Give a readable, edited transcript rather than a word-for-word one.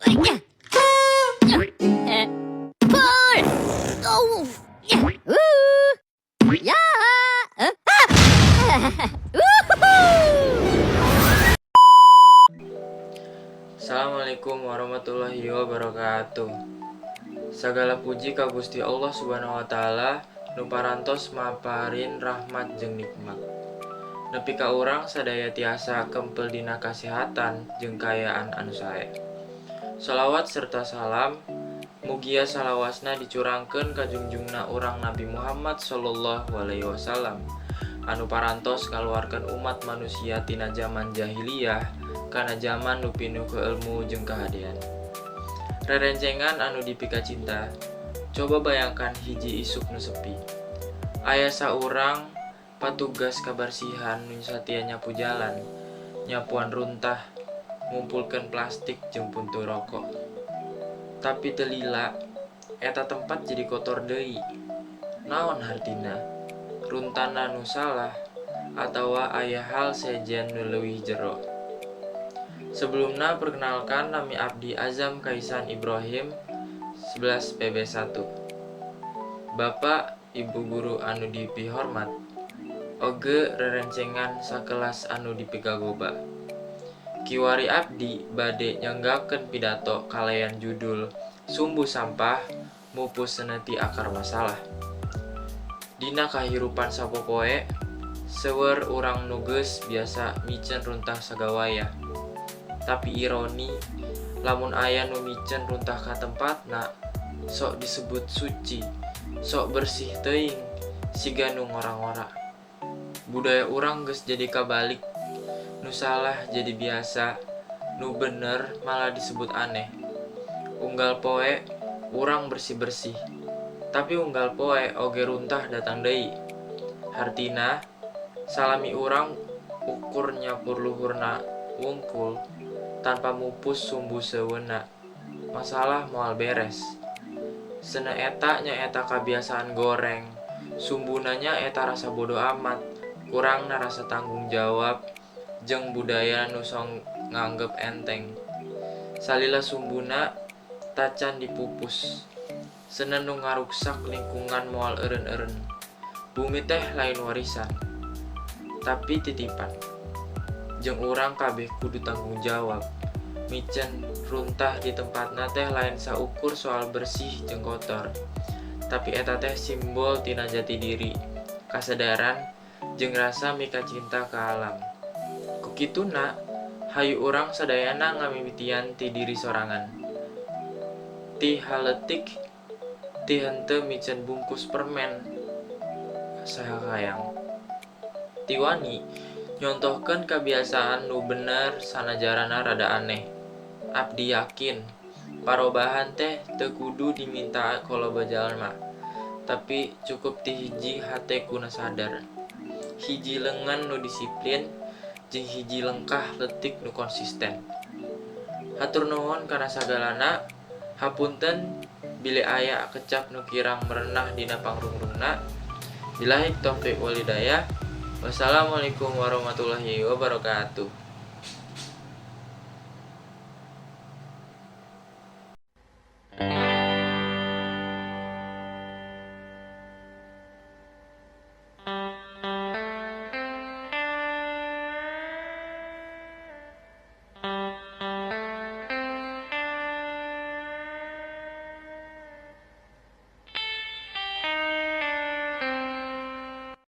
Pul! Oh! Ya! Assalamualaikum warahmatullahi wabarakatuh. Segala puji ka Gusti Allah Subhanahu wa taala nu parantos maparin rahmat jeung nikmat. Nepi ka urang sadaya tiasa kempel dina kasehatan jeung kaayaan anu sae. Shalawat serta salam mugia salawasna dicurangkeun ka junjungna urang Nabi Muhammad sallallahu alaihi wasallam anu parantos ngaluarkeun umat manusia tina zaman jahiliyah kana zaman nu pinuh ku ilmu jeung kahadean. Rerencengan anu dipika cinta, coba bayangkan hiji isuk nu sepi. Aya saurang patugas kabarsihan nu satia nyapu jalan, nyapuan runtah, ngumpulkeun plastik jeung puntung rokok. Tapi teu lila, eta tempat jadi kotor deui. Naon hartina? Runtana nu salah atawa aya hal sejen nu leuwih jero. Sebelumna perkenalkan nami abdi Azam Kaisan Ibrahim 11 PB1. Bapak Ibu guru anu dipihormat, oge rerencengan sakelas anu dipigagoba. Kiwari abdi bade nyanggakeun pidato kalayan judul Sumbu Sampah Mupus Seuneuti Akar Masalah. Dina kahirupan sapopoe, seueur urang nu geus biasa micen runtah sagawaya. Tapi ironi, lamun aya nu micen runtah ka tempatna, sok disebut suci, sok bersih teuing, siga nu ngora-ngora. Budaya urang geus jadi kabalik, nu salah jadi biasa, nu bener malah disebut aneh. Unggal poe, urang bersih-bersih, tapi unggal poe oge runtah datang deui. Hartina, salami urang ukur nyapur luhurna wungkul, tanpa mupus sumbu seunna, masalah moal beres. Sena eta nyaeta kabiasaan goreng, sumbunanya eta rasa bodo amat, kurangna rasa tanggung jawab, jeung budaya nu sok nganggep enteng. Salila sumbuna tacan dipupus, sena nu ngaruksak lingkungan moal eureun-eureun. Bumi teh lain warisan, tapi titipan. Jeung urang kabeh kudu tanggung jawab. Micen runtah di tempatna teh lain saukur soal bersih jeung kotor, tapi eta teh simbol tina jati diri, kasadaran jeung rasa mika cinta ka alam. Kukituna, hayu urang sadayana ngamimitian ti diri sorangan. Ti haletik, ti henteu micen bungkus permen saha hayang. Ti wani nyontohkeun kebiasaan nu bener sanajarana rada aneh. Abdi yakin parobahan teh teu kudu diminta kaloba jalma, tapi cukup ti hiji hate kuna sadar. Hiji leungeun nu disiplin jeung hiji lengkah leutik nu konsisten. Hatur nuhun kana sagalana. Hapunten bile aya kecap nu kirang merenah dina pangrungrungna. Billahi taufiq wal hidayah. Wassalamualaikum warahmatullahi wabarakatuh.